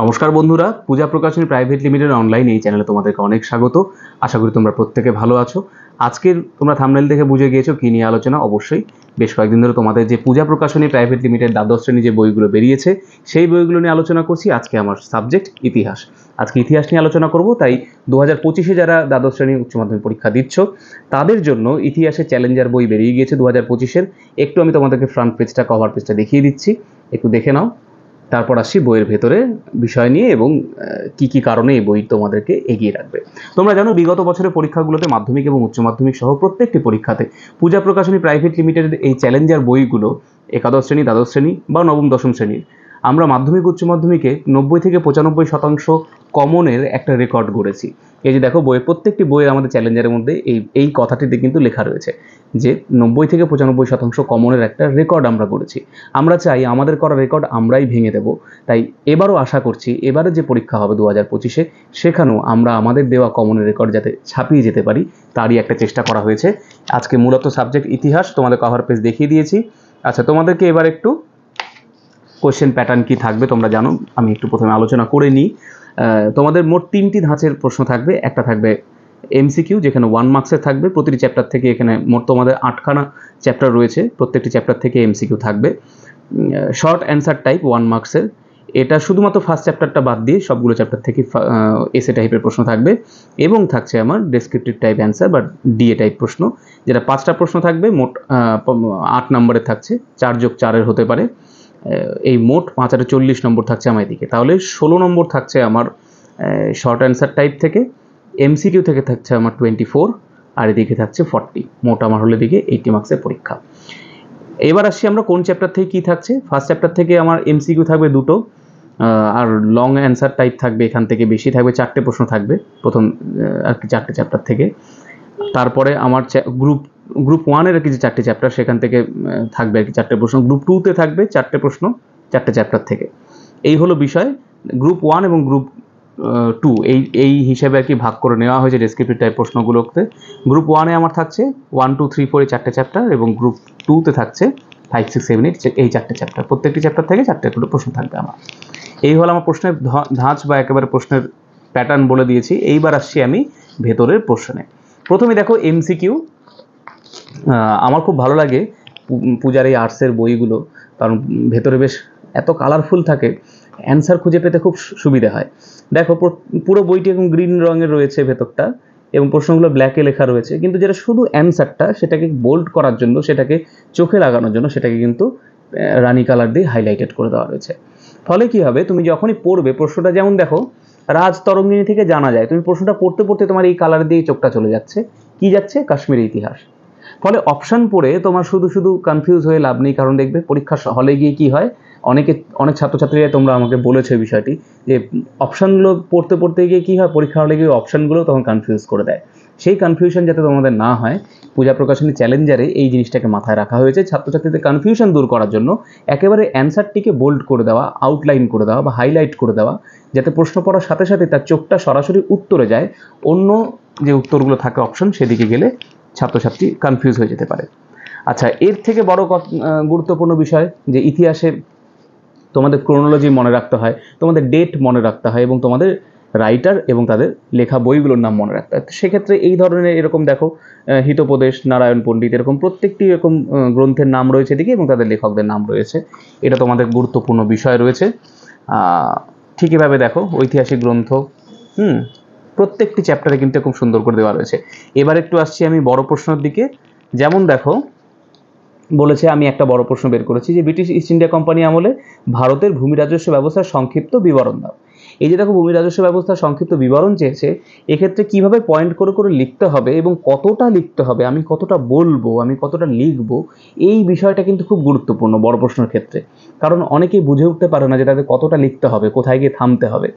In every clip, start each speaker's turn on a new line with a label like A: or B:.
A: নমস্কার বন্ধুরা, পূজা প্রকাশনী private limited online এই চ্যানেলে তোমাদেরকে অনেক স্বাগত। আশা করি তোমরা প্রত্যেকে ভালো আছো। আজকের তোমরা থাম্বনেল দেখে বুঝে গিয়েছো কি নিয়ে আলোচনা। অবশ্যই বেশ কয়েকদিন ধরে তোমাদের যে পূজা প্রকাশনী প্রাইভেট লিমিটেড দ্বাদশ শ্রেণী যে বইগুলো বেরিয়েছে সেই বইগুলো নিয়ে আলোচনা করছি। আজকে আমার সাবজেক্ট ইতিহাস। আজকে ইতিহাস নিয়ে আলোচনা করব। তাই 2025-এ যারা দ্বাদশ শ্রেণী উচ্চ মাধ্যমিক পরীক্ষা দিচ্ছ তাদের জন্য ইতিহাসের চ্যালেঞ্জার বই বেরিয়ে গিয়েছে 2025-এর। একটু আমি তোমাদেরকে ফ্রন্ট পেজটা কভার পেজটা দেখিয়ে দিচ্ছি, একটু দেখে নাও। তারপর আসি বইয়ের ভেতরে বিষয় নিয়ে এবং কি কি কারণে এই বই তোমাদেরকে এগিয়ে রাখবে। তোমরা জানো বিগত বছরের পরীক্ষাগুলোতে মাধ্যমিক এবং উচ্চ মাধ্যমিক সহ প্রত্যেকটি পরীক্ষাতে পূজা প্রকাশনী প্রাইভেট লিমিটেডের এই চ্যালেঞ্জার বইগুলো একাদশ শ্রেণী, দ্বাদশ শ্রেণী বা নবম দশম শ্রেণীর আমরা মাধ্যমিক উচ্চ মাধ্যমিকে 90 থেকে 95% কমনের একটা রেকর্ড গড়েছি। এই যে দেখো বইয়ের প্রত্যেকটি বইয়ের আমাদের চ্যালেঞ্জারের মধ্যে এই কথাটিতে কিন্তু লেখা রয়েছে যে 90 থেকে 95% কমনের একটা রেকর্ড আমরা গড়েছি। আমরা চাই আমাদের করা রেকর্ড আমরাই ভেঙে দেব। তাই এবারও আশা করছি এবারে যে পরীক্ষা হবে 2025-এ সেখানেও আমরা আমাদের দেওয়া কমনের রেকর্ড যাতে ছাপিয়ে যেতে পারি তারই একটা চেষ্টা করা হয়েছে। আজকে মূলত সাবজেক্ট ইতিহাস, তোমাদের কভার পেজ দেখিয়ে দিয়েছি। আচ্ছা, তোমাদেরকে এবার একটু কোয়েশ্চেন প্যাটার্ন কি থাকবে তোমরা জানো, আমি একটু প্রথমে আলোচনা করে নিই। তোমাদের মোট 3টি ধাঁচের প্রশ্ন থাকবে। একটা থাকবে এমসিকিউ, যেখানে 1 মার্কসের থাকবে প্রতিটি চ্যাপ্টার থেকে। এখানে মোট তোমাদের 8খানা চ্যাপ্টার রয়েছে, প্রত্যেকটি চ্যাপ্টার থেকে এমসিকিউ থাকবে। শর্ট অ্যান্সার টাইপ 1 মার্কসের, এটা শুধুমাত্র ফার্স্ট চ্যাপ্টারটা বাদ দিয়ে সবগুলো চ্যাপ্টার থেকে এসএ টাইপের প্রশ্ন থাকবে। এবং থাকছে আমার ডেসক্রিপটিভ টাইপ অ্যান্সার বা ডিএ টাইপ প্রশ্ন, যেটা 5টা প্রশ্ন থাকবে। মোট 8 নম্বরের থাকছে, 4+4 হতে পারে। এই মোট 5 × 40 নম্বর থাকছে আমার এদিকে। তাহলে 16 নম্বর থাকছে আমার শর্ট অ্যান্সার টাইপ থেকে। এমসিকিউ থেকে থাকছে আমার 24 আর এদিকে থাকছে 40। মোট আমার হলো এদিকে 80 মার্কসের পরীক্ষা। এবার আসছি আমরা কোন চ্যাপ্টার থেকে কি থাকছে। ফার্স্ট চ্যাপ্টার থেকে আমার এমসিকিউ থাকবে 2টো আর লং অ্যান্সার টাইপ থাকবে এখান থেকে বেশি থাকবে, 4টে প্রশ্ন থাকবে প্রথম আর কি 4টে চ্যাপ্টার থেকে। তারপরে আমার গ্রুপ 1-এর আর কি যে 4টে চ্যাপ্টার সেখান থেকে থাকবে আর কি 4টে প্রশ্ন। গ্রুপ 2-তে থাকবে 4টে প্রশ্ন 4টে চ্যাপ্টার থেকে। এই হলো বিষয়। গ্রুপ 1 এবং গ্রুপ 2 এই হিসাবে আর কি ভাগ করে নেওয়া হয়েছে ডেসক্রিপটিভ টাইপ প্রশ্নগুলোতে। গ্রুপ 1-এ আমার থাকছে 1, 2, 3, 4 4টে চ্যাপ্টার এবং গ্রুপ 2-তে থাকছে 5, 6, 7, 8 এই 4টে চ্যাপ্টার। প্রত্যেকটি চ্যাপ্টার থেকে 4টে করে প্রশ্ন থাকবে আমার। এই হলো আমার প্রশ্নের ধাঁচ বা একেবারে প্রশ্নের প্যাটার্ন বলে দিয়েছি। এইবার আসছি আমি ভেতরের প্রশ্নে। প্রথমে দেখো এমসিকিউ। আমার খুব ভালো লাগে পূজার এই আর্টসের বইগুলো, কারণ ভেতরে বেশ এত কালারফুল থাকে, অ্যান্সার খুঁজে পেতে খুব সুবিধা হয়। দেখো পুরো বইটি এখন গ্রিন রঙের রয়েছে ভেতরটা এবং প্রশ্নগুলো ব্ল্যাকে লেখা রয়েছে, কিন্তু যেটা শুধু অ্যান্সারটা সেটাকে বোল্ড করার জন্য, সেটাকে চোখে লাগানোর জন্য সেটাকে কিন্তু রানি কালার দিয়ে হাইলাইটেড করে দেওয়া রয়েছে। ফলে কি হবে, তুমি যখনই পড়বে প্রশ্নটা, যেমন দেখো রাজ তরঙ্গিনী থেকে জানা যায়, তুমি প্রশ্নটা পড়তে পড়তে তোমার এই কালার দিয়ে চোখটা চলে যাচ্ছে, কি যাচ্ছে, কাশ্মীরি ইতিহাস। ফলে অপশান পড়ে তোমার শুধু শুধু কনফিউজ হয়ে লাভ নেই। কারণ দেখবে পরীক্ষার হলে গিয়ে কি হয়, অনেক ছাত্রছাত্রীরা তোমরা আমাকে বলেছে বিষয়টি, যে অপশানগুলো পড়তে পড়তে গিয়ে কী হয়, পরীক্ষা হলে গিয়ে অপশানগুলো তখন কনফিউজ করে দেয়। সেই কনফিউশন যাতে তোমাদের না হয়, পূজা প্রকাশনী চ্যালেঞ্জারে এই জিনিসটাকে মাথায় রাখা হয়েছে। ছাত্রছাত্রীদের কনফিউশন দূর করার জন্য একেবারে অ্যান্সারটিকে বোল্ড করে দেওয়া, আউটলাইন করে দেওয়া বা হাইলাইট করে দেওয়া, যাতে প্রশ্ন পড়ার সাথে সাথে তার চোখটা সরাসরি উত্তরে যায়, অন্য যে উত্তরগুলো থাকে অপশন সেদিকে গেলে ছাত্রছাত্রী কনফিউজ হয়ে যেতে পারে। আচ্ছা, এর থেকে বড় গুরুত্বপূর্ণ বিষয় যে ইতিহাসে তোমাদের ক্রোনোলজি মনে রাখতে হয়, তোমাদের ডেট মনে রাখতে হয় এবং তোমাদের রাইটার এবং তাদের লেখা বইগুলোর নাম মনে রাখতে হয়। সেক্ষেত্রে এই ধরনের এরকম দেখো হিতোপদেশ, নারায়ণ পণ্ডিত, এরকম প্রত্যেকটি এরকম গ্রন্থের নাম রয়েছে এদিকে এবং তাদের লেখকদের নাম রয়েছে। এটা তোমাদের গুরুত্বপূর্ণ বিষয় রয়েছে। ঠিক এভাবে দেখো ঐতিহাসিক গ্রন্থ প্রত্যেকটি চ্যাপ্টারে কিন্তু খুব সুন্দর করে দেওয়া রয়েছে। এবার একটু আসছি আমি বড় প্রশ্নের দিকে। যেমন দেখো বলেছে, আমি একটা বড় প্রশ্ন বের করেছি যে ব্রিটিশ ইস্ট ইন্ডিয়া কোম্পানি আমলে ভারতের ভূমি রাজস্ব ব্যবস্থার সংক্ষিপ্ত বিবরণ দাও। এই যে দেখো ভূমি রাজস্ব ব্যবস্থার সংক্ষিপ্ত বিবরণ চেয়েছে, এক্ষেত্রে কিভাবে পয়েন্ট করে করে লিখতে হবে এবং কতটা লিখতে হবে, আমি কতটা বলবো, আমি কতটা লিখবো, এই বিষয়টা কিন্তু খুব গুরুত্বপূর্ণ বড় প্রশ্নের ক্ষেত্রে। কারণ অনেকেই বুঝে উঠতে পারে না যে তাদের কতটা লিখতে হবে, কোথায় গিয়ে থামতে হবে।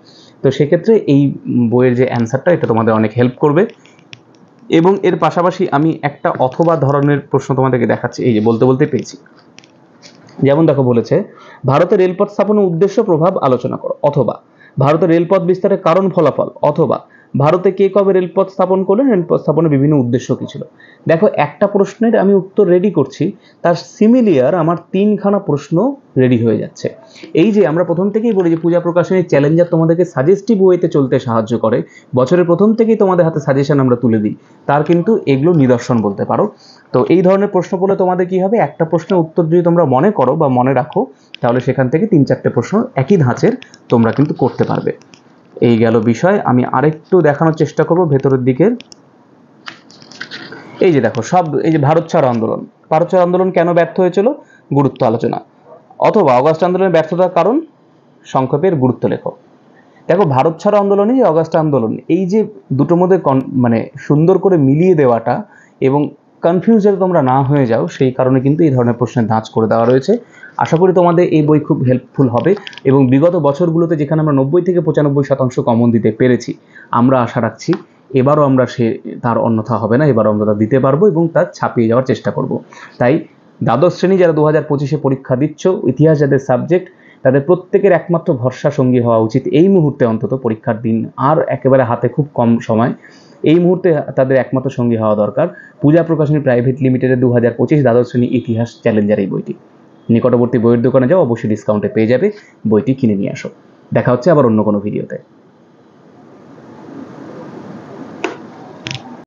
A: তো সেক্ষেত্রে এই বইয়ের যে অ্যান্সারটা, এটা তোমাদের অনেক হেল্প করবে। এবং এর পাশাপাশি আমি একটা অথবা ধরনের প্রশ্ন তোমাদেরকে দেখাচ্ছি, এই যে বলতে বলতে পেয়েছি। যেমন দেখো বলেছে, ভারতের রেলপথ স্থাপনের উদ্দেশ্য প্রভাব আলোচনা করো, অথবা ভারতের রেলপথ বিস্তারের কারণ ফলাফল, অথবা ভারতে কে কবে রেলপথ স্থাপন করলেন, রেলপথ স্থাপনের বিভিন্ন উদ্দেশ্য কী ছিল। দেখো, একটা প্রশ্নের আমি উত্তর রেডি করছি, তার সিমিলিয়ার আমার 3খানা প্রশ্ন রেডি হয়ে যাচ্ছে। এই যে আমরা প্রথম থেকেই বলি যে পূজা প্রকাশনীর চ্যালেঞ্জার তোমাদেরকে সাজেস্টিভ ওয়েতে চলতে সাহায্য করে, বছরের প্রথম থেকেই তোমাদের হাতে সাজেশন আমরা তুলে দিই, তার কিন্তু এগুলো নিদর্শন বলতে পারো। তো এই ধরনের প্রশ্ন বলে তোমাদের কি হবে, একটা প্রশ্নের উত্তর যদি তোমরা মনে করো বা মনে রাখো, তাহলে সেখান থেকে 3-4টে প্রশ্ন একই ধাঁচের তোমরা কিন্তু করতে পারবে। এই গেল বিষয়। আমি আরেকটু দেখানোর চেষ্টা করব ভেতরের দিকের। এই যে দেখো, সব এই যে ভারত ছাড় আন্দোলন, ভারত ছাড় আন্দোলন কেন ব্যর্থ হয়েছিল, গুরুত্ব আলোচনা, অথবা অগাস্ট আন্দোলনের ব্যর্থতার কারণ, সংক্ষেপের গুরুত্ব লেখো। দেখো, ভারত ছাড়ো আন্দোলন, এই অগাস্ট আন্দোলন, এই যে দুটোর মধ্যে মানে সুন্দর করে মিলিয়ে দেওয়াটা এবং কনফিউজ যাতে তোমরা না হয়ে যাও, সেই কারণে কিন্তু এই ধরনের প্রশ্নের ধাঁচ করে দেওয়া রয়েছে। আশা করি তোমাদের এই বই খুব হেল্পফুল হবে এবং বিগত বছরগুলোতে যেখানে আমরা 90 থেকে 95% কমন দিতে পেরেছি, আমরা আশা রাখছি এবারও আমরা তার অন্যথা হবে না, এবারও আমরা তা দিতে পারবো এবং তার ছাপিয়ে যাওয়ার চেষ্টা করব। তাই দ্বাদশ শ্রেণী যারা 2025-এ পরীক্ষা দিচ্ছ, ইতিহাস যাদের সাবজেক্ট, তাদের প্রত্যেকের একমাত্র ভরসা সঙ্গী হওয়া উচিত এই মুহূর্তে, অন্তত পরীক্ষার দিন আর একেবারে হাতে খুব কম সময়, এই মুহূর্তে তাদের একমাত্র সঙ্গী হওয়া দরকার পূজা প্রকাশনী প্রাইভেট লিমিটেডের 2025 দ্বাদশ শ্রেণী ইতিহাস চ্যালেঞ্জার এই বইটি। নিকটবর্তী বইয়ের দোকানে যাও, অবশ্যই ডিসকাউন্টে পেয়ে যাবে, বইটি কিনে নিয়ে আসো। দেখা হচ্ছে আবার অন্য কোনো ভিডিওতে।